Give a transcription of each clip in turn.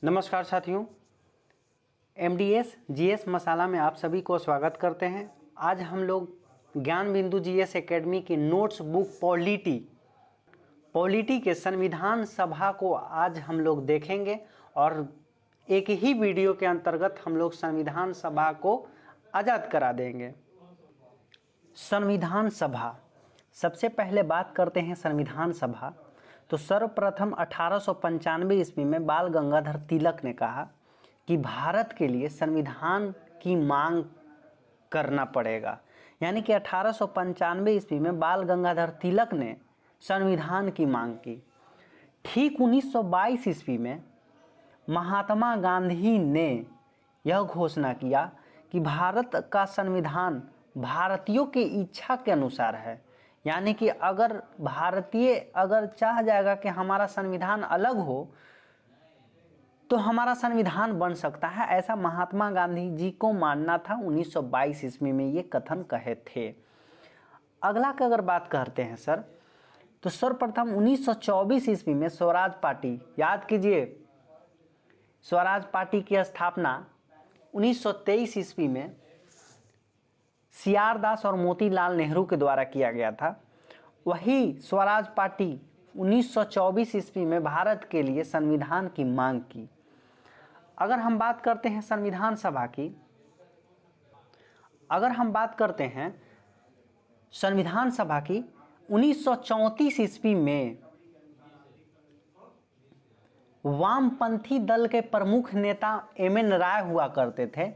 नमस्कार साथियों, MDS GS मसाला में आप सभी को स्वागत करते हैं। आज हम लोग ज्ञान बिंदु जीएस एकेडमी की नोट्स बुक पॉलिटी के संविधान सभा को आज हम लोग देखेंगे और एक ही वीडियो के अंतर्गत हम लोग संविधान सभा को आज़ाद करा देंगे। संविधान सभा, सबसे पहले बात करते हैं संविधान सभा। तो सर्वप्रथम 1895 ईस्वी में बाल गंगाधर तिलक ने कहा कि भारत के लिए संविधान की मांग करना पड़ेगा। यानी कि 1895 ईस्वी में बाल गंगाधर तिलक ने संविधान की मांग की। ठीक 1922 ईस्वी में महात्मा गांधी ने यह घोषणा किया कि भारत का संविधान भारतीयों की इच्छा के अनुसार है। यानी कि अगर भारतीय चाह जाएगा कि हमारा संविधान अलग हो तो हमारा संविधान बन सकता है, ऐसा महात्मा गांधी जी को मानना था। 1922 ईस्वी में ये कथन कहे थे। अगला की अगर बात करते हैं सर, तो सर्वप्रथम 1924 ईस्वी में स्वराज पार्टी, याद कीजिए स्वराज पार्टी की स्थापना 1923 ईस्वी में सीआर दास और मोतीलाल नेहरू के द्वारा किया गया था। वही स्वराज पार्टी 1924 ईस्वी में भारत के लिए संविधान की मांग की। अगर हम बात करते हैं संविधान सभा की, अगर हम बात करते हैं संविधान सभा की, 1934 ईस्वी में वामपंथी दल के प्रमुख नेता एम.एन. राय हुआ करते थे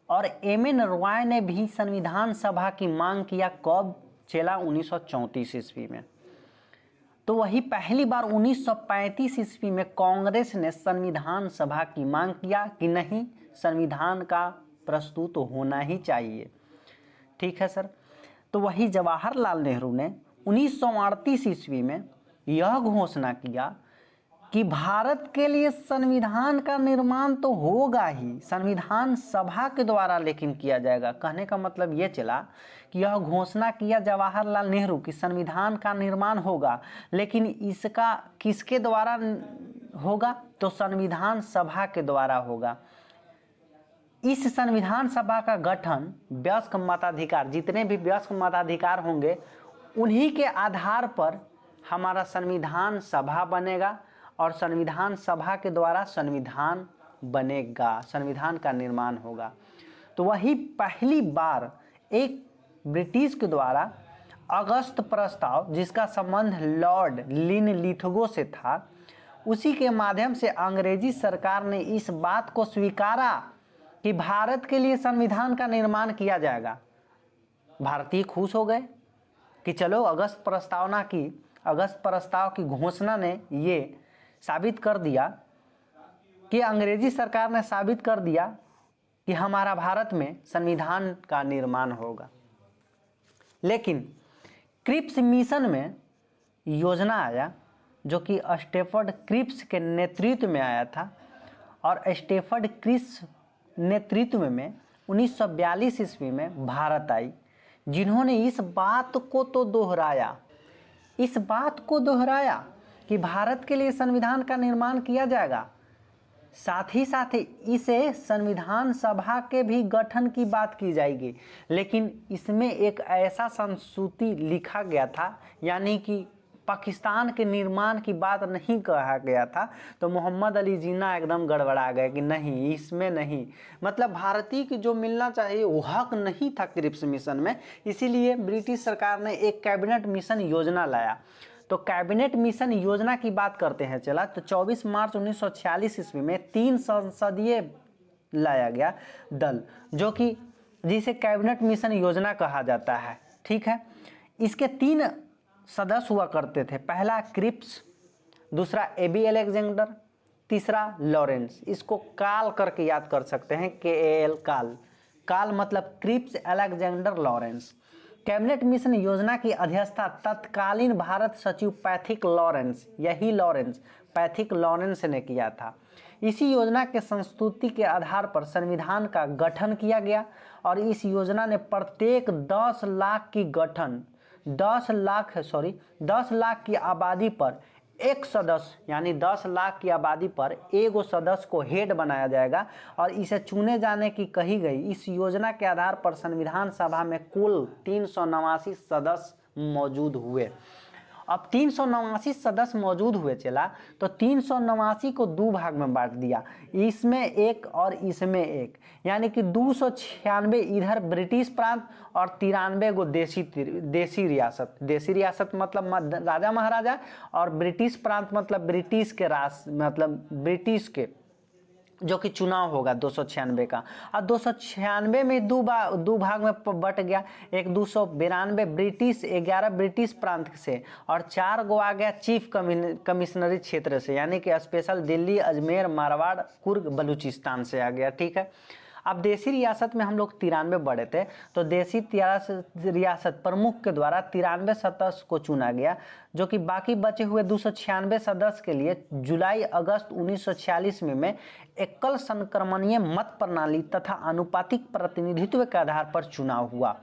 और एम.एन. रॉय ने भी संविधान सभा की मांग किया। कब चला? 1934 ईस्वी में। तो वही पहली बार 1935 ईस्वी में कांग्रेस ने संविधान सभा की मांग किया कि नहीं, संविधान का प्रस्तुत होना ही चाहिए। ठीक है सर। तो वही जवाहरलाल नेहरू ने 1938 ईस्वी में यह घोषणा किया कि भारत के लिए संविधान का निर्माण तो होगा ही, संविधान सभा के द्वारा लेकिन किया जाएगा। कहने का मतलब ये चला कि यह घोषणा किया जवाहरलाल नेहरू कि संविधान का निर्माण होगा, लेकिन इसका किसके द्वारा होगा? तो संविधान सभा के द्वारा होगा। इस संविधान सभा का गठन वयस्क मताधिकार, जितने भी वयस्क मताधिकार होंगे उन्हीं के आधार पर हमारा संविधान सभा बनेगा और संविधान सभा के द्वारा संविधान बनेगा, संविधान का निर्माण होगा। तो वही पहली बार एक ब्रिटिश के द्वारा अगस्त प्रस्ताव, जिसका संबंध लॉर्ड लिनलिथगो से था, उसी के माध्यम से अंग्रेजी सरकार ने इस बात को स्वीकारा कि भारत के लिए संविधान का निर्माण किया जाएगा। भारतीय खुश हो गए कि चलो अगस्त प्रस्ताव की घोषणा ने ये साबित कर दिया कि अंग्रेजी सरकार ने साबित कर दिया कि हमारा भारत में संविधान का निर्माण होगा। लेकिन क्रिप्स मिशन में योजना आया जो कि स्टेफर्ड क्रिप्स के नेतृत्व में आया था और स्टेफर्ड क्रिप्स नेतृत्व में 1942 ईस्वी में भारत आई, जिन्होंने इस बात को दोहराया कि भारत के लिए संविधान का निर्माण किया जाएगा। साथ ही इसे संविधान सभा के भी गठन की बात की जाएगी, लेकिन इसमें एक ऐसा संसूति लिखा गया था, यानी कि पाकिस्तान के निर्माण की बात नहीं कहा गया था। तो मोहम्मद अली जिन्ना एकदम गड़बड़ा गए कि नहीं, इसमें नहीं, मतलब भारतीय की जो मिलना चाहिए वो हक नहीं था क्रिप्स मिशन में। इसीलिए ब्रिटिश सरकार ने एक कैबिनेट मिशन योजना लाया। तो कैबिनेट मिशन योजना की बात करते हैं चला, तो 24 मार्च 1946 ईस्वी में 3 संसदीय लाया गया दल, जो कि जिसे कैबिनेट मिशन योजना कहा जाता है। ठीक है। इसके 3 सदस्य हुआ करते थे। पहला क्रिप्स, दूसरा एबी अलेक्जेंडर, तीसरा लॉरेंस। इसको काल करके याद कर सकते हैं, KAL, काल मतलब Cripps, Alexander, Lawrence. Cabinet mission योजना की अध्यक्षता तत्कालीन भारत सचिव पैथिक लॉरेंस ने किया था। इसी योजना के संस्तुति के आधार पर संविधान का गठन किया गया और इस योजना ने प्रत्येक 10 लाख की आबादी पर एक सदस्य यानी 10 लाख की आबादी पर एगो सदस्य को हेड बनाया जाएगा और इसे चुने जाने की कही गई। इस योजना के आधार पर संविधान सभा में कुल 389 सदस्य मौजूद हुए। अब 389 सदस्य मौजूद हुए चला, तो 389 को दो भाग में बांट दिया, इसमें एक और इसमें एक, यानी कि 296 इधर ब्रिटिश प्रांत और 93 गो देसी रियासत। देसी रियासत मतलब राजा महाराजा, और ब्रिटिश प्रांत मतलब ब्रिटिश के मतलब ब्रिटिश के जो कि चुनाव होगा 296 का। और 296 में दो भाग में बट गया, एक 292 ब्रिटिश, 11 ब्रिटिश प्रांत से और 4 गो आ गया चीफ कमिश्नरी क्षेत्र से, यानी कि स्पेशल दिल्ली, अजमेर, मारवाड़, कुर्ग, बलूचिस्तान से आ गया। ठीक है, अब देसी रियासत में हम लोग 93 बढ़े थे, तो देसी रियासत प्रमुख के द्वारा 93 सदस्य को चुना गया, जो कि बाकी बचे हुए 296 सदस्य के लिए जुलाई अगस्त 1946 में एकल संक्रमणीय मत प्रणाली तथा आनुपातिक प्रतिनिधित्व के आधार पर चुनाव हुआ,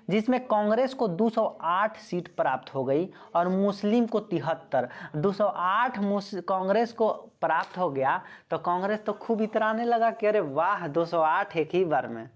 जिसमें कांग्रेस को 208 सीट प्राप्त हो गई और मुस्लिम को 73। 208 कांग्रेस को प्राप्त हो गया तो कांग्रेस तो खूब इतराने लगा कि अरे वाह 208 एक ही बार में।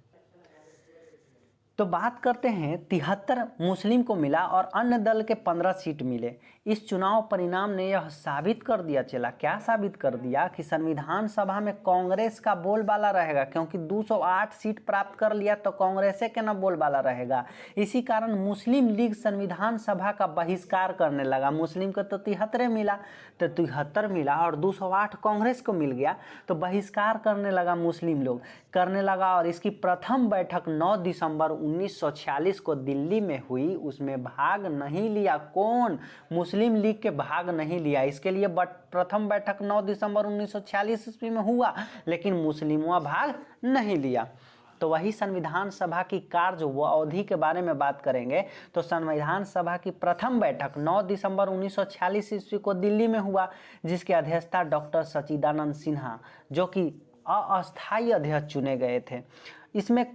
तो बात करते हैं 73 मुस्लिम को मिला और अन्य दल के 15 सीट मिले। इस चुनाव परिणाम ने यह साबित कर दिया चला, क्या साबित कर दिया कि संविधान सभा में कांग्रेस का बोलबाला रहेगा, क्योंकि 208 सीट प्राप्त कर लिया तो कांग्रेस के न बोलबाला रहेगा। इसी कारण मुस्लिम लीग संविधान सभा का बहिष्कार करने लगा। मुस्लिम को तो 73 मिला, तो 73 मिला और 208 कांग्रेस को मिल गया, तो बहिष्कार करने लगा मुस्लिम लोग करने लगा। और इसकी प्रथम बैठक 9 दिसंबर 1946 को दिल्ली में हुई। उसमें भाग नहीं लिया कौन? मुस्लिम लीग के भाग नहीं लिया। इसके लिए प्रथम बैठक 9 दिसंबर 1946 ईस्वी में हुआ, लेकिन मुस्लिमों भाग नहीं लिया। तो वही संविधान सभा की कार्य व अवधि के बारे में बात करेंगे। तो संविधान सभा की प्रथम बैठक 9 दिसंबर 1946 ईस्वी को दिल्ली में हुआ, जिसकी अध्यक्षता डॉक्टर सच्चिदानंद सिन्हा, जो कि अस्थायी अध्यक्ष चुने गए थे। इसमें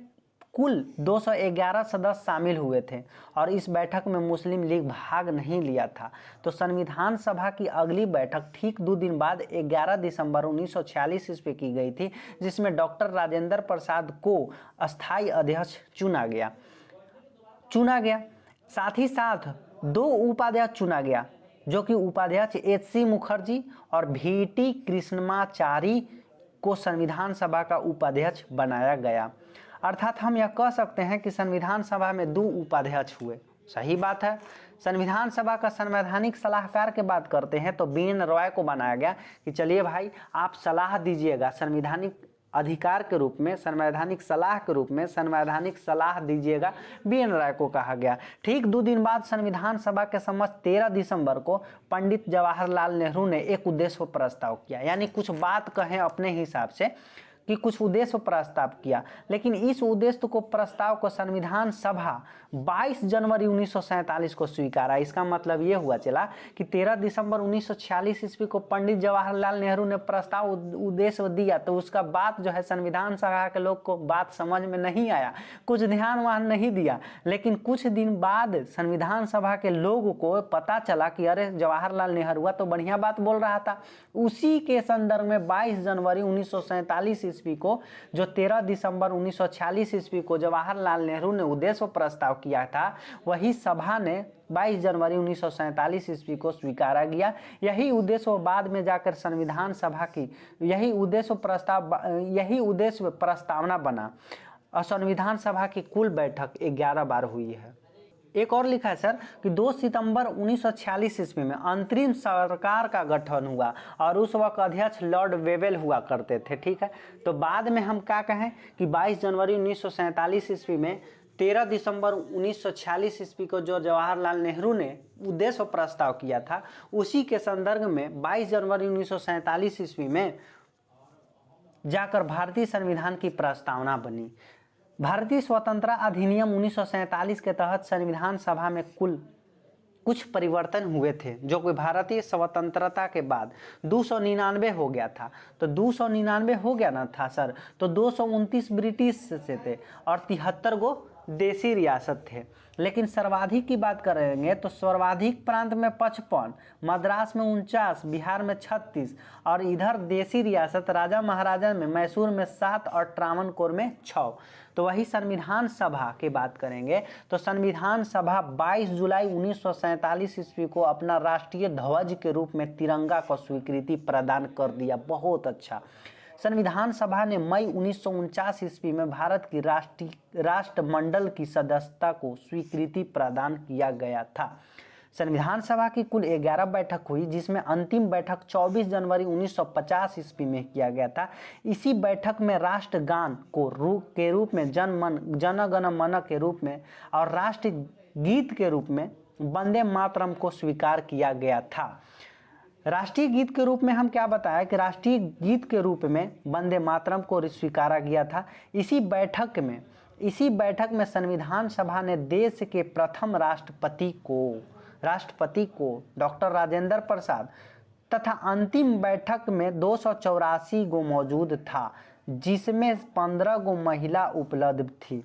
कुल 211 सदस्य शामिल हुए थे और इस बैठक में मुस्लिम लीग भाग नहीं लिया था। तो संविधान सभा की अगली बैठक ठीक 2 दिन बाद 11 दिसंबर 1946 ईस्वी की गई थी, जिसमें डॉक्टर राजेंद्र प्रसाद को अस्थायी अध्यक्ष चुना गया। साथ ही साथ 2 उपाध्यक्ष चुना गया, जो कि उपाध्यक्ष HC मुखर्जी और VT कृष्णमाचारी को संविधान सभा का उपाध्यक्ष बनाया गया। अर्थात हम यह कह सकते हैं कि संविधान सभा में 2 उपाध्यक्ष हुए। सही बात है। संविधान सभा का संवैधानिक सलाहकार की बात करते हैं तो BN रॉय को बनाया गया कि चलिए भाई आप सलाह दीजिएगा, संवैधानिक अधिकार के रूप में, संवैधानिक सलाह के रूप में संवैधानिक सलाह दीजिएगा, BN रॉय को कहा गया। ठीक 2 दिन बाद संविधान सभा के समक्ष 13 दिसंबर को पंडित जवाहरलाल नेहरू ने एक उद्देश्य प्रस्ताव किया, यानी कुछ बात कहें अपने हिसाब से कि कुछ उद्देश्य प्रस्ताव किया, लेकिन इस उद्देश्य को प्रस्ताव को संविधान सभा 22 जनवरी 1947 को स्वीकारा। इसका मतलब ये हुआ चला कि 13 दिसंबर 1946 ईस्वी को पंडित जवाहरलाल नेहरू ने प्रस्ताव उद्देश्य दिया, तो उसका बात जो है संविधान सभा के लोग को बात समझ में नहीं आया, कुछ ध्यान वहां नहीं दिया। लेकिन कुछ दिन बाद संविधान सभा के लोगों को पता चला कि अरे जवाहरलाल नेहरू तो बढ़िया बात बोल रहा था। उसी के संदर्भ में 22 जनवरी 1947 ईस्वी को, जो 13 दिसंबर 1946 ईस्वी को जवाहरलाल नेहरू ने उद्देश्य प्रस्ताव किया था, वही सभा ने 22 जनवरी 1947 ईस्वी को स्वीकारा गया। यही उद्देश्य बाद में जाकर संविधान सभा की यही उद्देश्य प्रस्तावना बना और संविधान सभा की कुल बैठक 11 बार हुई है। एक और लिखा है सर कि 2 सितंबर 1946 ईस्वी में अंतरिम सरकार का गठन हुआ और उस वक्त अध्यक्ष लॉर्ड वेवेल हुआ करते थे। ठीक है, तो बाद में हम क्या कहें कि 22 जनवरी 1947 ईस्वी में 13 दिसंबर 1946 ईस्वी को जो जवाहरलाल नेहरू ने उद्देश्य प्रस्ताव किया था, उसी के संदर्भ में 22 जनवरी 1947 ईस्वी में जाकर भारतीय संविधान की प्रस्तावना बनी। भारतीय स्वतंत्रता अधिनियम 1947 के तहत संविधान सभा में कुल कुछ परिवर्तन हुए थे, जो कि भारतीय स्वतंत्रता के बाद 299 हो गया था। तो 299 हो गया ना था सर, तो 229 ब्रिटिश से थे और 73 गो देशी रियासत थे। लेकिन सर्वाधिक की बात करेंगे तो सर्वाधिक प्रांत में 55, मद्रास में 49, बिहार में 36 और इधर देशी रियासत राजा महाराजा में मैसूर में 7 और ट्रावणकोर में 6। तो वही संविधान सभा की बात करेंगे तो संविधान सभा 22 जुलाई 1947 ईस्वी को अपना राष्ट्रीय ध्वज के रूप में तिरंगा को स्वीकृति प्रदान कर दिया। बहुत अच्छा। संविधान सभा ने मई 1949 ईस्वी में भारत की राष्ट्रमंडल की सदस्यता को स्वीकृति प्रदान किया गया था। संविधान सभा की कुल 11 बैठक हुई, जिसमें अंतिम बैठक 24 जनवरी 1950 ईस्वी में किया गया था। इसी बैठक में राष्ट्रगान के रूप में जन गण मन के रूप में और राष्ट्र गीत के रूप में वंदे मातरम को स्वीकार किया गया था। राष्ट्रीय गीत के रूप में हम क्या बताया कि राष्ट्रीय गीत के रूप में वंदे मातरम को स्वीकारा गया था। इसी बैठक में संविधान सभा ने देश के प्रथम राष्ट्रपति को डॉक्टर राजेंद्र प्रसाद तथा अंतिम बैठक में 284 गो मौजूद था, जिसमें 15 गो महिला उपलब्ध थी।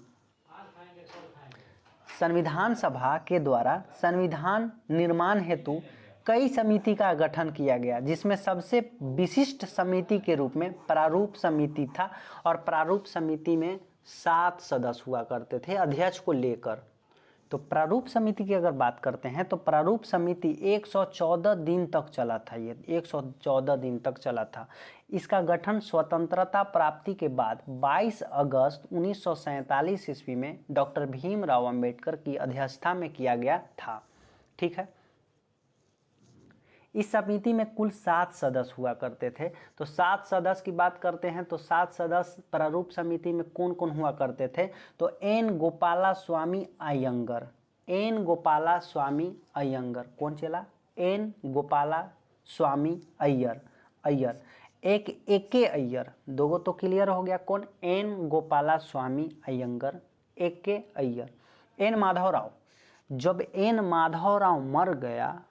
संविधान सभा के द्वारा संविधान निर्माण हेतु कई समिति का गठन किया गया, जिसमें सबसे विशिष्ट समिति के रूप में प्रारूप समिति था और प्रारूप समिति में 7 सदस्य हुआ करते थे अध्यक्ष को लेकर। तो प्रारूप समिति की अगर बात करते हैं तो प्रारूप समिति 114 दिन तक चला था। ये 114 दिन तक चला था। इसका गठन स्वतंत्रता प्राप्ति के बाद 22 अगस्त 1947 ईस्वी में डॉक्टर भीमराव अंबेडकर की अध्यक्षता में किया गया था। ठीक है। इस समिति में कुल 7 सदस्य हुआ करते थे। तो 7 सदस्य की बात करते हैं तो 7 सदस्य प्रारूप समिति में कौन कौन हुआ करते थे तो एन गोपाला स्वामी अयंगर कौन चला? एन गोपाला स्वामी अय्यर एक के अय्यर, दो तो क्लियर हो गया। कौन? एन गोपाला स्वामी अयंगर, एक के अय्यर। एन माधवराव, जब एन माधवराव मर गया,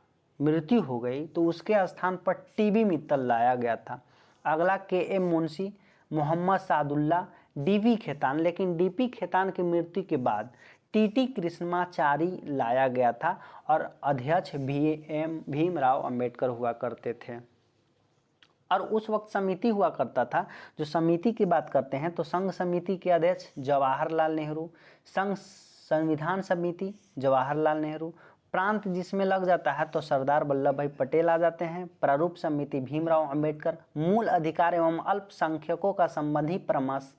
मृत्यु हो गई, तो उसके स्थान पर टीबी मित्तल लाया गया था। अगला के एम मुंशी, मोहम्मद सादुल्ला, डीवी खेतान, लेकिन डीपी खेतान की मृत्यु के बाद टीटी कृष्णमाचारी लाया गया था और अध्यक्ष भीमराव अंबेडकर हुआ करते थे। और उस वक्त समिति हुआ करता था। जो समिति की बात करते हैं तो संघ समिति के अध्यक्ष जवाहरलाल नेहरू, संघ संविधान समिति जवाहरलाल नेहरू, प्रांत जिसमें लग जाता है तो सरदार वल्लभ भाई पटेल आ जाते हैं। प्रारूप समिति भीमराव अंबेडकर, मूल अधिकार एवं अल्पसंख्यकों का संबंधी परामर्श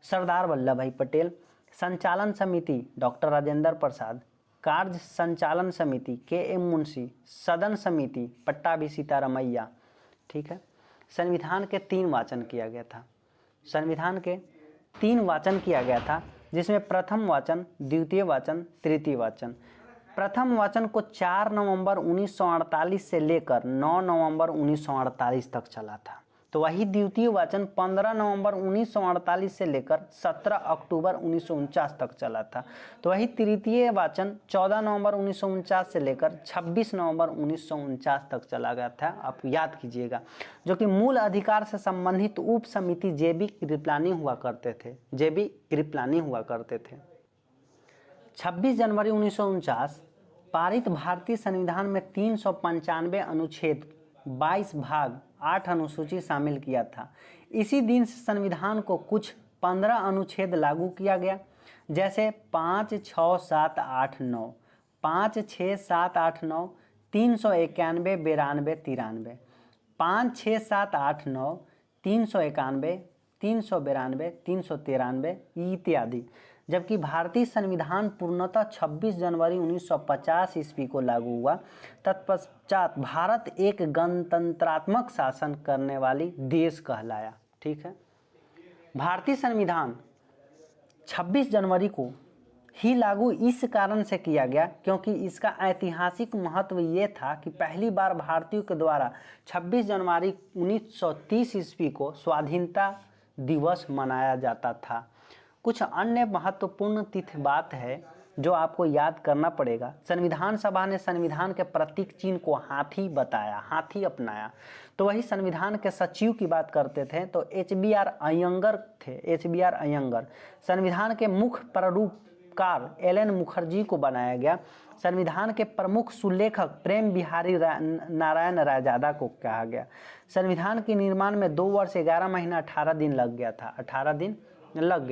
सरदार वल्लभ भाई पटेल, संचालन समिति डॉक्टर राजेंद्र प्रसाद, कार्य संचालन समिति के एम मुंशी, सदन समिति पट्टाभी सीतारामैया। ठीक है। संविधान के 3 वाचन किया गया था। संविधान के 3 वाचन किया गया था, जिसमें प्रथम वाचन, द्वितीय वाचन, तृतीय वाचन। प्रथम वाचन को 4 नवंबर 1948 से लेकर 9 नवंबर 1948 तक चला था। तो वही द्वितीय वाचन 15 नवंबर 1948 से लेकर 17 अक्टूबर 1949 तक चला था। तो वही तृतीय वाचन 14 नवंबर 1949 से लेकर 26 नवंबर 1949 तक चला गया था। आप याद कीजिएगा। जो कि मूल अधिकार से संबंधित उप समिति जेबी कृपलानी हुआ करते थे। 26 जनवरी 1949 पारित भारतीय संविधान में 395 अनुच्छेद, 22 भाग, 8 अनुसूची शामिल किया था। इसी दिन से संविधान को कुछ 15 अनुच्छेद लागू किया गया, जैसे 5, 6, 7, 8, 9, 5, 6, 7, 8, 9, 391, 92, 93, 5, 6, 7, 8, 9, 391, 392, 393 इत्यादि। जबकि भारतीय संविधान पूर्णतः 26 जनवरी 1950 ईस्वी को लागू हुआ। तत्पश्चात भारत एक गणतंत्रात्मक शासन करने वाली देश कहलाया। ठीक है। भारतीय संविधान 26 जनवरी को ही लागू इस कारण से किया गया क्योंकि इसका ऐतिहासिक महत्व ये था कि पहली बार भारतीयों के द्वारा 26 जनवरी 1930 ईस्वी को स्वाधीनता दिवस मनाया जाता था। कुछ अन्य महत्वपूर्ण तिथि बात है जो आपको याद करना पड़ेगा। संविधान सभा ने संविधान के प्रतीक चिन्ह को हाथी बताया, हाथी अपनाया। तो वही संविधान के सचिव की बात करते थे तो HBR अयंगर थे। HBR अयंगर संविधान के मुख्य शिल्पकार एल.एन. मुखर्जी को बनाया गया। संविधान के प्रमुख सुलेखक प्रेम बिहारी नारायण रायजादा को कहा गया। संविधान के निर्माण में 2 वर्ष 11 महीना 18 दिन लग गया था। 18 दिन लग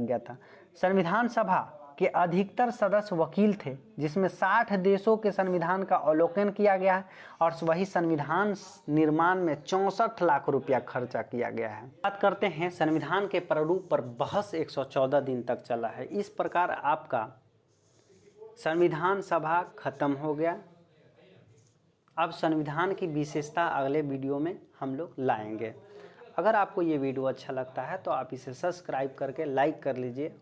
गया था। संविधान सभा के अधिकतर सदस्य वकील थे, जिसमें 60 देशों के संविधान का अवलोकन किया गया है और वही संविधान निर्माण में 64 लाख रुपया खर्चा किया गया है। बात करते हैं संविधान के प्रारूप पर बहस 114 दिन तक चला है। इस प्रकार आपका संविधान सभा खत्म हो गया। अब संविधान की विशेषता अगले वीडियो में हम लोग लाएंगे। अगर आपको ये वीडियो अच्छा लगता है तो आप इसे सब्सक्राइब करके लाइक कर लीजिए